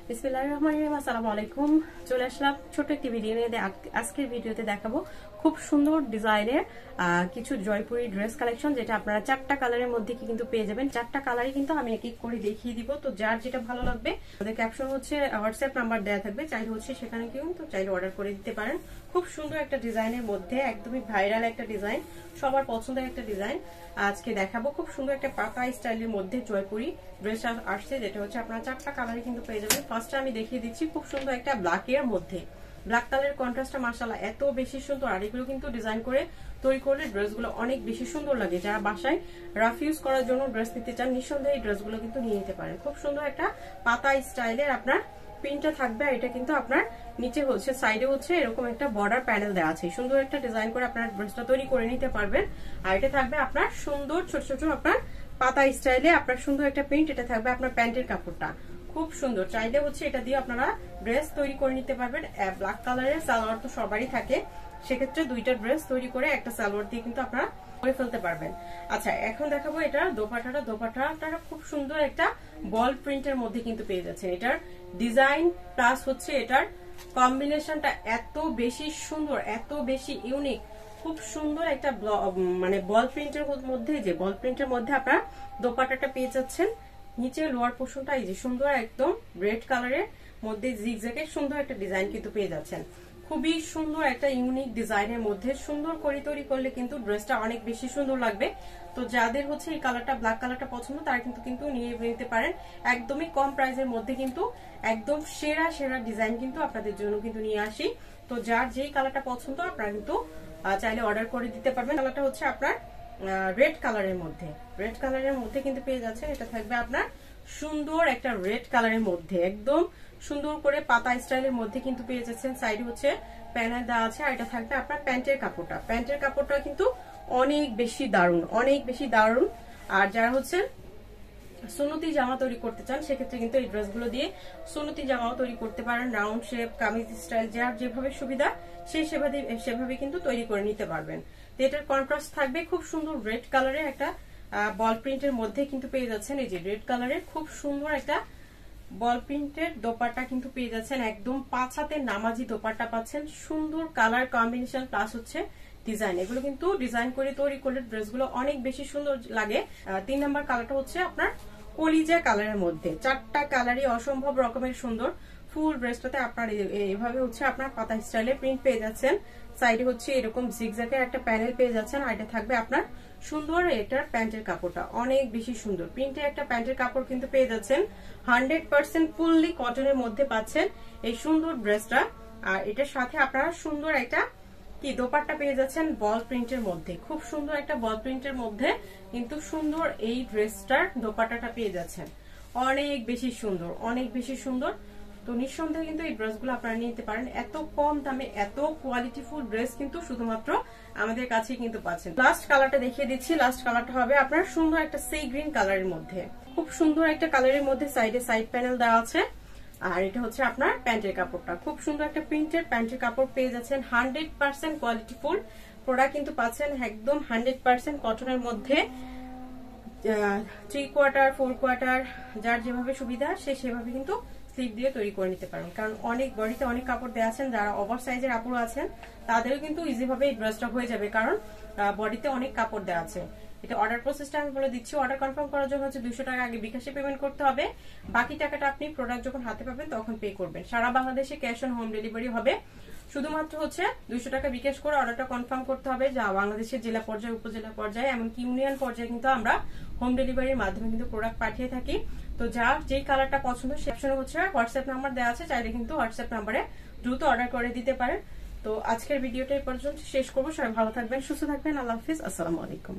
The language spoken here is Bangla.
বিসমিল্লাহির রহমানির রহিম। আসসালামু আলাইকুম। চলে আসলাম ছোট একটি ভিডিও নিয়ে। আজকের ভিডিওতে দেখাবো খুব সুন্দর ডিজাইনের কিছু জয়পুরি ড্রেস কালেকশন, যেটা আপনারা 4টা কালারের মধ্যে কিন্তু পেয়ে যাবেন। 4টা কালারই কিন্তু আমি এক এক করে দেখিয়ে দিব। তো যার যেটা ভালো লাগবে, আমাদের ক্যাপশন হচ্ছে হোয়াটসঅ্যাপ নাম্বার দেওয়া থাকবে, চাইলে হচ্ছে সেখানে কিন্তু চাইলে অর্ডার করে দিতে পারেন। খুব সুন্দর একটা ডিজাইনের মধ্যে, একদমই ভাইরাল একটা ডিজাইন, সবার পছন্দের একটা ডিজাইন আজকে দেখাবো। খুব সুন্দর একটা পাতা স্টাইলের মধ্যে জয়পুরি ড্রেস আসছে, যেটা হচ্ছে আপনারা 4টা কালারই কিন্তু পেয়ে যাবেন। ফার্স্টে আমি দেখিয়ে দিচ্ছি খুব সুন্দর একটা ব্ল্যাকের মধ্যে, ব্ল্যাক কালারের কন্ট্রাস্টটা মাশাআল্লাহ এত বেশি সুন্দর। আর এগুলো কিন্তু ডিজাইন করে তৈরি করলে ড্রেসগুলো অনেক বেশি সুন্দর লাগে। যারা বাসায় রাফ ইউজ করার জন্য ড্রেস নিতে চান, নিঃসন্দেহে এই ড্রেসগুলো কিন্তু নিয়ে নিতে পারেন। খুব সুন্দর একটা পাতা স্টাইলের আপনার প্রিন্টটা থাকবে। এটা কিন্তু আপনার নিচে হচ্ছে, সাইডে হচ্ছে এরকম একটা বর্ডার প্যানেল দেওয়া আছে। সুন্দর একটা ডিজাইন করে আপনার ড্রেসটা তৈরি করে নিতে পারবেন। আর এটা থাকবে আপনার সুন্দর ছোট ছোট আপনার পাতা স্টাইলে আপনার সুন্দর একটা প্রিন্ট। এটা থাকবে আপনার প্যান্টের কাপড়টা খুব সুন্দর। চাইলে হচ্ছে এটা দিয়ে আপনারা ড্রেস তৈরি করে নিতে পারবেন। ব্ল্যাক কালারের সালোয়ার তো সবারই থাকে, সেক্ষেত্রে দুইটা ড্রেস তৈরি করে একটা সালোয়ার দিয়ে কিন্তু আপনারা করে ফেলতে পারবেন। আচ্ছা, এখন দেখাবো এটা দোপাট্টাটা। দোপাট্টাটা খুব সুন্দর একটা বল প্রিন্টের মধ্যে কিন্তু পেয়ে যাচ্ছেন। এটার ডিজাইন প্লাস হচ্ছে এটার কম্বিনেশনটা এত বেশি সুন্দর, এত বেশি ইউনিক। খুব সুন্দর একটা মানে বল প্রিন্টের মধ্যে, যে বল প্রিন্টের মধ্যে আপনারা দোপাট্টাটা পেয়ে যাচ্ছেন। নিচে লোয়ার পোর্শনটা এই যে সুন্দর একদম রেড কালারের মধ্যে জিগজ্যাগের সুন্দর একটা ডিজাইন কিন্তু পেয়ে যাচ্ছেন। খুবই সুন্দর একটা ইউনিক ডিজাইনের মধ্যে সুন্দর করে তৈরি করলে কিন্তু ড্রেসটা অনেক বেশি সুন্দর লাগবে। তো যাদের হচ্ছে এই কালারটা, ব্ল্যাক কালারটা পছন্দ, তারা কিন্তু নিয়ে নিতে পারেন। একদমই কম প্রাইসের মধ্যে কিন্তু একদম সেরা সেরা ডিজাইন কিন্তু আপনাদের জন্য কিন্তু নিয়ে আসি। তো যার যেই কালারটা পছন্দ আপনারা কিন্তু চাইলে অর্ডার করে দিতে পারবেন। কালারটা হচ্ছে আপনার রেড কালারের মধ্যে, রেড কালারের মধ্যে কিন্তু পেয়ে যাচ্ছে। এটা থাকবে আপনার সুন্দর একটা রেড কালারের মধ্যে, একদম সুন্দর করে পাতা স্টাইলের মধ্যে কিন্তু পেয়ে যাচ্ছেন। সাইডে হচ্ছে প্যানেল দেওয়া আছে। আর এটা থাকবে আপনার প্যান্টের কাপড়টা। প্যান্টের কাপড়টা কিন্তু অনেক বেশি দারুণ, অনেক বেশি দারুণ। আর যারা হচ্ছে সুন্নতি জামা তৈরি করতে চান, সেক্ষেত্রে কিন্তু এই ড্রেসগুলো দিয়ে সুন্নতি জামাও তৈরি করতে পারেন। রাউন্ড শেপ, কামিজ স্টাইল, যার যেভাবে সুবিধা সেই সেভাবে কিন্তু তৈরি করে নিতে পারবেন। তো এটার কন্ট্রাস্ট থাকবে খুব সুন্দর রেড কালারের একটা বল প্রিন্টের মধ্যে কিন্তু পেয়ে যাচ্ছেন। এই যে রেড কালারের খুব সুন্দর একটা বল প্রিন্টের দোপাট্টা কিন্তু পেয়ে যাচ্ছেন। একদম 5 হাতের নামাজি দোপাট্টা পাচ্ছেন। সুন্দর কালার কম্বিনেশন প্লাস হচ্ছে ডিজাইন, এগুলো কিন্তু ডিজাইন করে তৈরি করলে ড্রেসগুলো অনেক বেশি সুন্দর লাগে। 3 নাম্বার কালারটা হচ্ছে আপনার কলিজা কালারের মধ্যে। 4টা কালারই অসম্ভব রকমের সুন্দর। ফুল ড্রেসটাতে আপনার এইভাবে হচ্ছে আপনার পাতা স্টাইলে প্রিন্ট পেয়ে যাচ্ছেন। সাইডে হচ্ছে এরকম জিগজ্যাগের একটা প্যানেল পেয়ে যাচ্ছেন। আর এটা থাকবে আপনার সুন্দর এটার প্যান্টের কাপড়টা অনেক বেশি সুন্দর। প্রিন্টের একটা প্যান্টের কাপড় কিন্তু পেয়ে যাচ্ছেন। 100% ফুললি কটনের মধ্যে পাচ্ছেন এই সুন্দর ড্রেসটা। আর এটার সাথে আপনারা সুন্দর একটা কি দোপাট্টা পেয়ে যাচ্ছেন বল প্রিন্টের মধ্যে। খুব সুন্দর একটা বল প্রিন্টের মধ্যে কিন্তু সুন্দর এই ড্রেসটার দোপাট্টাটা পেয়ে যাচ্ছেন। অনেক বেশি সুন্দর, অনেক বেশি সুন্দর। তো নিঃসন্দেহে কিন্তু এই ড্রেসগুলো আপনারা নিতে পারেন। এত কম দামে এত কোয়ালিটিফুল ড্রেস কিন্তু শুধুমাত্র আমাদের কাছে কিন্তু পাচ্ছেন। লাস্ট কালারটা দেখিয়ে দিচ্ছি। লাস্ট কালারটা হবে আপনার সুন্দর একটা সি গ্রিন কালারের মধ্যে। খুব সুন্দর একটা কালারের মধ্যে সাইডে সাইড প্যানেল দেওয়া আছে। আর এটা হচ্ছে আপনার প্যান্টের কাপড়টা। খুব সুন্দর একটা প্রিন্টের প্যান্টের কাপড় পেয়ে যাচ্ছেন। 100% কোয়ালিটিফুল প্রোডাক্ট কিন্তু পাচ্ছেন। একদম 100% কটনের মধ্যে। 3/4 4/4 যার যেভাবে সুবিধা সে সেভাবে কিন্তু স্লিপ দিয়ে তৈরি করে নিতে পারেন। কারণ অনেক বডিতে অনেক কাপড় দেওয়া আছেন, যারা ওভার সাইজের আপুরা আছেন তাদেরও কিন্তু ইজিভাবে এই ড্রেসটা হয়ে যাবে, কারণ বডিতে অনেক কাপড় দেওয়া আছে। এটা অর্ডার প্রসেসটা আমি বলে দিচ্ছি। অর্ডার কনফার্ম করার জন্য হচ্ছে 200 টাকা আগে বিকাশে পেমেন্ট করতে হবে। বাকি টাকাটা আপনি প্রোডাক্ট যখন হাতে পাবেন তখন পে করবেন। সারা বাংলাদেশে ক্যাশ অন হোম ডেলিভারি হবে। শুধুমাত্র হচ্ছে 200 টাকা বিকাশ করে অর্ডারটা কনফার্ম করতে হবে। যা বাংলাদেশের জেলা পর্যায়ে, উপজেলা পর্যায়ে, এমনকি ইউনিয়ন পর্যায়ে কিন্তু আমরা হোম ডেলিভারির মাধ্যমে কিন্তু প্রোডাক্ট পাঠিয়ে থাকি। তো যার যেই কালারটা পছন্দ সেকশনে হচ্ছে হোয়াটসঅ্যাপ নাম্বার দেওয়া আছে, চাইলে কিন্তু হোয়াটসঅ্যাপ নাম্বারে দ্রুত অর্ডার করে দিতে পারেন। তো আজকের ভিডিওটা এই পর্যন্ত শেষ করবো। সবাই ভালো থাকবেন, সুস্থ থাকবেন। আল্লাহ হাফিজ, আসসালামু আলাইকুম।